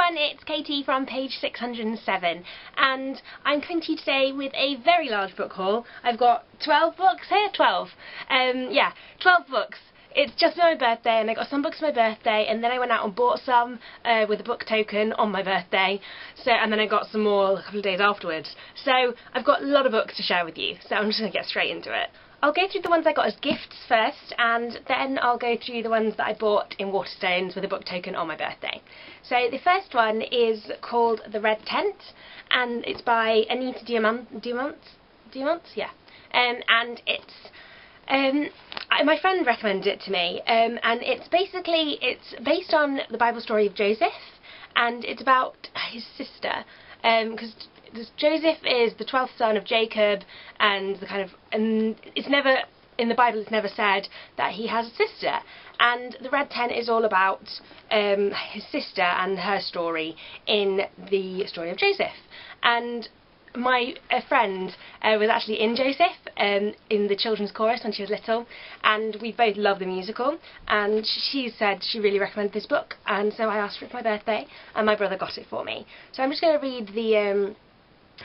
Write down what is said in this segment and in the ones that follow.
everyone, it's Katie from page 607 and I'm coming to you today with a very large book haul. I've got 12 books here, 12. 12 books. It's just my birthday and I got some books for my birthday and then I went out and bought some with a book token on my birthday, and then I got some more a couple of days afterwards. So I've got a lot of books to share with you, so I'm just going to get straight into it. I'll go through the ones I got as gifts first, and then I'll go through the ones that I bought in Waterstones with a book token on my birthday. So the first one is called The Red Tent, and it's by Anita Diamant? Yeah. And it's my friend recommended it to me, and it's based on the Bible story of Joseph, and it's about his sister, because Joseph is the 12th son of Jacob, and it's never in the Bible. It's never said that he has a sister, and the Red Tent is all about his sister and her story in the story of Joseph. And my friend was actually in Joseph in the children's chorus when she was little, and we both love the musical, and she said she really recommended this book, and so I asked for it for my birthday and my brother got it for me. So I'm just going to read the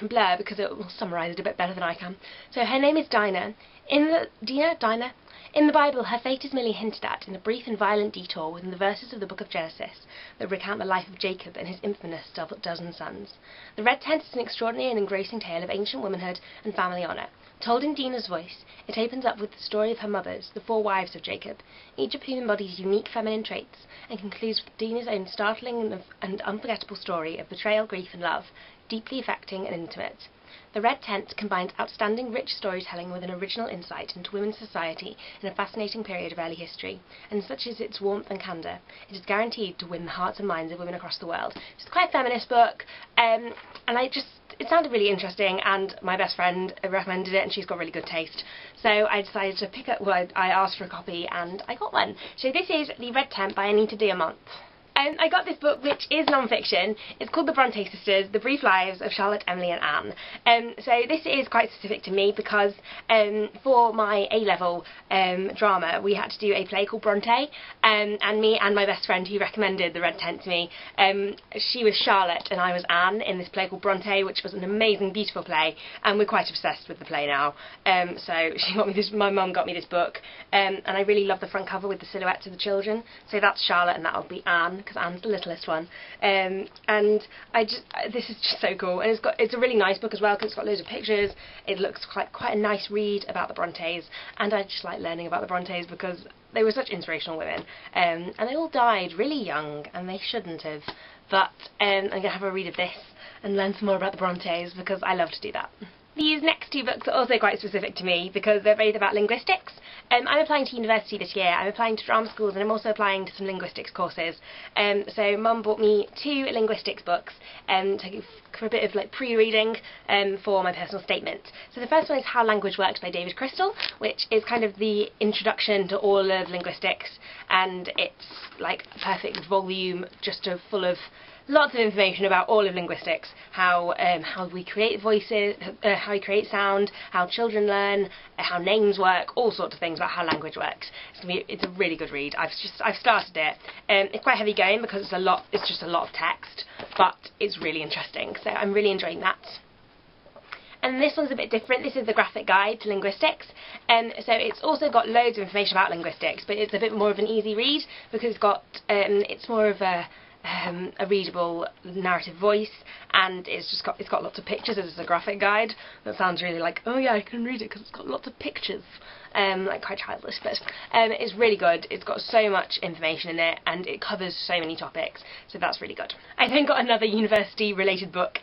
blurb because it will summarise it a bit better than I can. So her name is Dinah. Dinah? In the Bible, her fate is merely hinted at in a brief and violent detour within the verses of the book of Genesis that recount the life of Jacob and his infamous dozen sons. The Red Tent is an extraordinary and engrossing tale of ancient womanhood and family honour. Told in Dinah's voice, it opens up with the story of her mothers, the 4 wives of Jacob, each of whom embodies unique feminine traits, and concludes with Dinah's own startling and unforgettable story of betrayal, grief and love, deeply affecting and intimate. The Red Tent combines outstanding rich storytelling with an original insight into women's society in a fascinating period of early history, and such is its warmth and candour, it is guaranteed to win the hearts and minds of women across the world. It's quite a feminist book, and it sounded really interesting, and my best friend recommended it and she's got really good taste. So I decided to pick up, I asked for a copy and I got one. So this is The Red Tent by Anita Diamant. I got this book, which is non-fiction. It's called The Bronte Sisters, The Brief Lives of Charlotte, Emily and Anne. So this is quite specific to me because for my A-level drama we had to do a play called Bronte, and me and my best friend who recommended The Red Tent to me, she was Charlotte and I was Anne in this play called Bronte, which was an amazing, beautiful play, and we're quite obsessed with the play now. So my mum got me this book, and I really love the front cover with the silhouettes of the children. So that's Charlotte and that'll be Anne, because Anne's the littlest one, and this is just so cool, and it's a really nice book as well because it's got loads of pictures. It looks quite a nice read about the Brontes, and I just like learning about the Brontes because they were such inspirational women, and they all died really young and they shouldn't have, but I'm going to have a read of this and learn some more about the Brontes because I love to do that. These next 2 books are also quite specific to me because they're both about linguistics. I'm applying to university this year. I'm applying to drama schools and I'm also applying to some linguistics courses. So Mum bought me 2 linguistics books for a bit of pre-reading for my personal statement. So the first one is How Language Works by David Crystal, which is kind of the introduction to all of linguistics, and it's like a perfect volume just full of lots of information about all of linguistics, how we create voices, how we create sound, how children learn, how names work, all sorts of things about how language works. It's a really good read. I've started it. It's quite heavy going because it's just a lot of text, but it's really interesting. So I'm really enjoying that. And this one's a bit different. This is the graphic guide to linguistics, so it's also got loads of information about linguistics, but it's a bit more of an easy read because it's more of a readable narrative voice, and it's got lots of pictures. It's a graphic guide. That sounds really like, oh yeah, I can read it because it's got lots of pictures, like quite childish, but it's really good. It's got so much information in it and it covers so many topics, so that's really good. I then got another university related book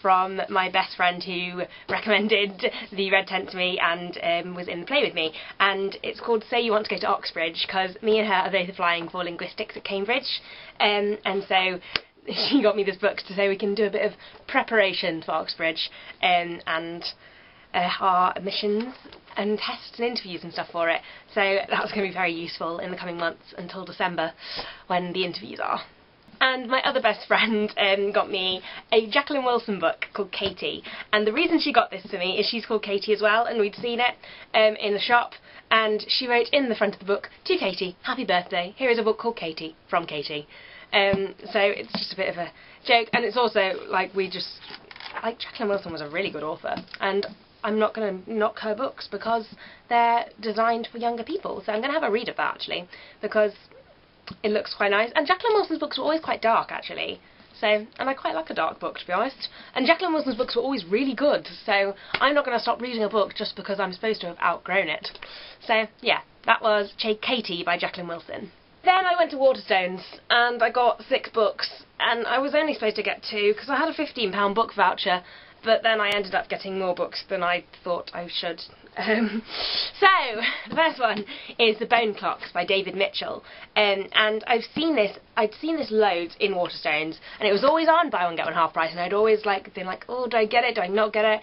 from my best friend who recommended The Red Tent to me and was in the play with me, and it's called Say You Want to Go to Oxbridge, because me and her are both applying for linguistics at Cambridge, and so she got me this book to say we can do a bit of preparation for Oxbridge, and our admissions and tests and interviews and stuff for it. So that's going to be very useful in the coming months until December when the interviews are. And my other best friend got me a Jacqueline Wilson book called Katie, and the reason she got this to me is she's called Katie as well, and we'd seen it in the shop, and she wrote in the front of the book, "To Katie, happy birthday, here is a book called Katie, from Katie." So it's just a bit of a joke, and it's also like Jacqueline Wilson was a really good author, and I'm not going to knock her books because they're designed for younger people. So I'm going to have a read of that actually, because it looks quite nice. And Jacqueline Wilson's books were always quite dark actually. So, and I quite like a dark book, to be honest. And Jacqueline Wilson's books were always really good, so I'm not going to stop reading a book just because I'm supposed to have outgrown it. So, yeah, that was Katie by Jacqueline Wilson. Then I went to Waterstones, and I got 6 books, and I was only supposed to get 2, because I had a £15 book voucher, but then I ended up getting more books than I thought I should. So, the first one is The Bone Clocks by David Mitchell, and I'd seen this loads in Waterstones, and it was always on buy one get one half price, and I'd always been like, oh, do I get it, do I not get it?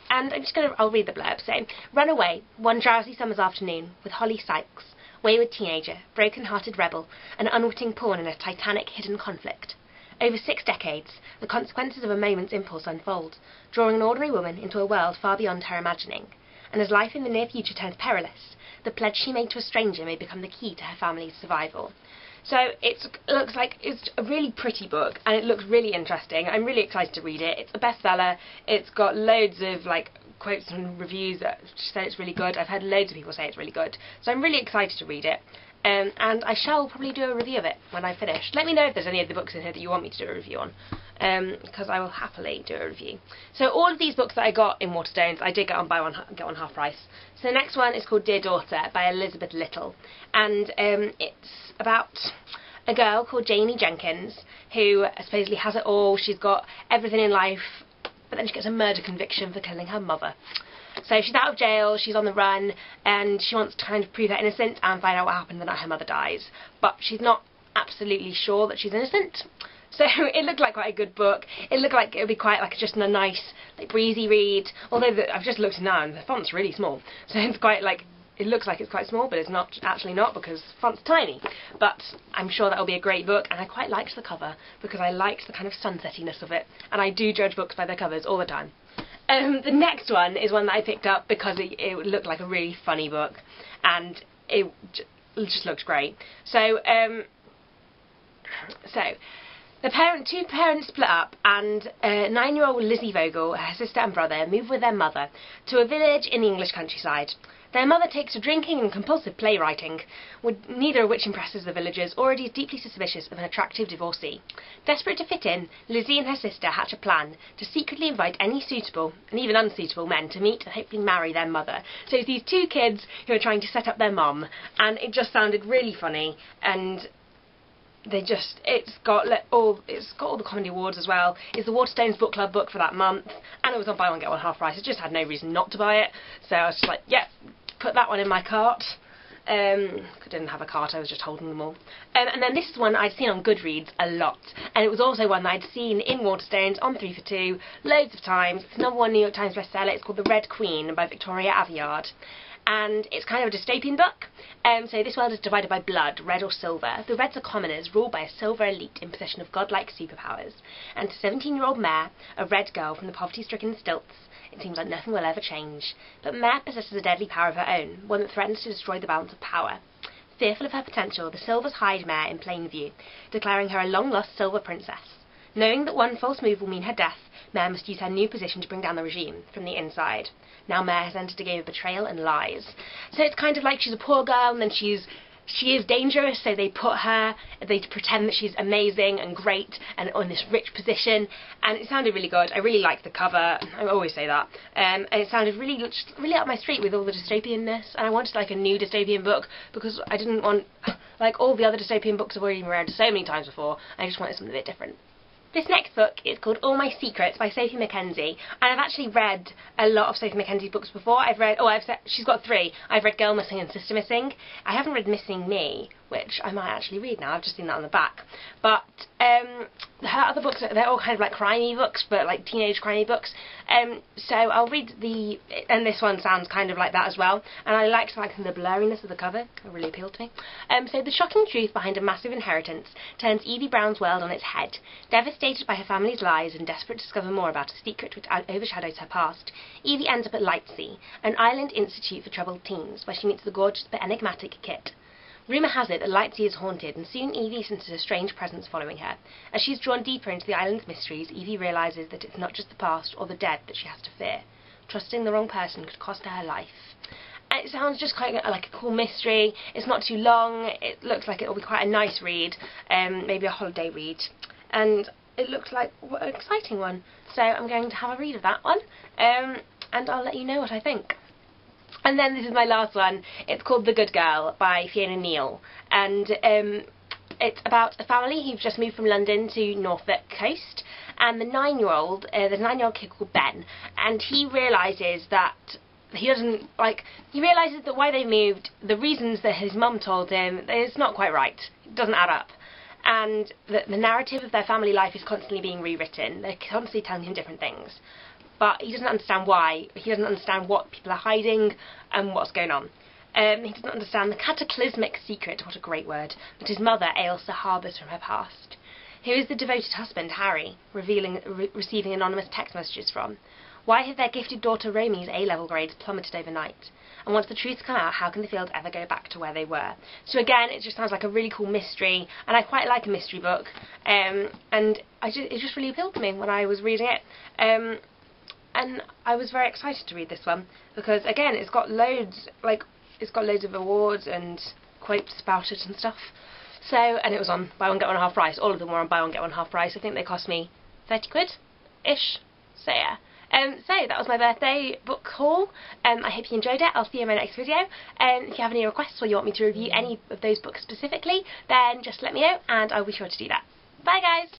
And I'll read the blurb. So, run away one drowsy summer's afternoon with Holly Sykes, wayward teenager, broken-hearted rebel, an unwitting pawn in a titanic hidden conflict. Over 6 decades, the consequences of a moment's impulse unfold, drawing an ordinary woman into a world far beyond her imagining. And as life in the near future turns perilous, the pledge she made to a stranger may become the key to her family's survival. So it looks like it's a really pretty book, and it looks really interesting. I'm really excited to read it. It's a bestseller. It's got loads of quotes and reviews that say it's really good. I've heard loads of people say it's really good. So I'm really excited to read it. And I shall probably do a review of it when I finish. Let me know if there's any of the books in here that you want me to do a review on, because I will happily do a review. So all of these books that I got in Waterstones, I did get on buy one get one half price. So the next one is called Dear Daughter by Elizabeth Little, and it's about a girl called Janie Jenkins who supposedly has it all. She's got everything in life, but then she gets a murder conviction for killing her mother. So she's out of jail, she's on the run, and she wants to kind of prove her innocence and find out what happened the night her mother dies. But she's not absolutely sure that she's innocent. So it looked like quite a good book. It looked like it would be quite just a nice, breezy read. Although I've just looked now and the font's really small. So it's quite it looks like it's quite small, but it's not actually not, because the font's tiny. But I'm sure that'll be a great book, and I quite liked the cover because I liked the kind of sunsettiness of it. And I do judge books by their covers all the time. The next one is one that I picked up because it looked like a really funny book, and it just looked great. So, two parents split up, and 9-year-old Lizzie Vogel, her sister and brother, move with their mother to a village in the English countryside. Their mother takes to drinking and compulsive playwriting, neither of which impresses the villagers, already deeply suspicious of an attractive divorcee. Desperate to fit in, Lizzie and her sister hatch a plan to secretly invite any suitable, and even unsuitable, men to meet and hopefully marry their mother. So it's these 2 kids who are trying to set up their mum, and it just sounded really funny, and it's got all the comedy awards as well. It's the Waterstones Book Club book for that month, and it was on buy one get one half price. I just had no reason not to buy it, so I was just like, yeah, put that one in my cart. I didn't have a cart, I was just holding them all. And then this is one I'd seen on Goodreads a lot, and it was also one that I'd seen in Waterstones on 3 for 2 loads of times. It's #1 New York Times bestseller. It's called The Red Queen by Victoria Aveyard. And it's kind of a dystopian book. So this world is divided by blood, red or silver. The Reds are commoners, ruled by a silver elite in possession of godlike superpowers. And to 17-year-old Mare, a red girl from the poverty-stricken stilts, it seems like nothing will ever change. But Mare possesses a deadly power of her own, one that threatens to destroy the balance of power. Fearful of her potential, the Silvers hide Mare in plain view, declaring her a long-lost silver princess. Knowing that one false move will mean her death, Mare must use her new position to bring down the regime from the inside. Now Mare has entered a game of betrayal and lies. So it's kind of like she's a poor girl, and then she is dangerous, so they pretend that she's amazing and great and on this rich position, and it sounded really good. I really liked the cover. I always say that. And it sounded really up my street with all the dystopianness, and I wanted a new dystopian book because I didn't want all the other dystopian books I've already read so many times before. I just wanted something a bit different. This next book is called All My Secrets by Sophie Mackenzie, and I've actually read a lot of Sophie Mackenzie's books before. She's got 3. I've read Girl Missing and Sister Missing. I haven't read Missing Me, which I might actually read now. I've just seen that on the back. But her other books, they're all kind of crimey books, but teenage crimey books. So I'll read and this one sounds kind of like that as well. And I liked the blurriness of the cover. It really appealed to me. So the shocking truth behind a massive inheritance turns Evie Brown's world on its head. Devastated by her family's lies and desperate to discover more about a secret which overshadows her past, Evie ends up at Lightsea, an island institute for troubled teens, where she meets the gorgeous but enigmatic Kit. Rumour has it that Lightsea is haunted, and soon Evie senses a strange presence following her. As she is drawn deeper into the island's mysteries, Evie realises that it's not just the past or the dead that she has to fear. Trusting the wrong person could cost her life. And it sounds just kind of like a cool mystery. It's not too long. It looks like it'll be quite a nice read, maybe a holiday read. And it looks like an exciting one. So I'm going to have a read of that one, and I'll let you know what I think. And then this is my last one. It's called The Good Girl by Fiona Neill, and it's about a family who've just moved from London to Norfolk Coast, and there's a 9-year-old kid called Ben, and he realises that why they moved, the reasons that his mum told him, it's not quite right. It doesn't add up. And the narrative of their family life is constantly being rewritten. They're constantly telling him different things. But he doesn't understand why. He doesn't understand what people are hiding and what's going on. He doesn't understand the cataclysmic secret, what a great word, that his mother, Ailsa, harbours from her past. Who is the devoted husband, Harry, receiving anonymous text messages from? Why have their gifted daughter Romy's A-level grades plummeted overnight? And once the truths come out, how can the Fields ever go back to where they were? So again, it just sounds like a really cool mystery, and I quite like a mystery book, and it just really appealed to me when I was reading it. And I was very excited to read this one, because again, it's got loads of awards and quotes about it and stuff. So, and it was on buy one get one half price. All of them were on buy one get one half price. I think they cost me 30 quid-ish. So yeah. So that was my birthday book haul. I hope you enjoyed it. I'll see you in my next video. If you have any requests or you want me to review any of those books specifically, then just let me know and I'll be sure to do that. Bye guys!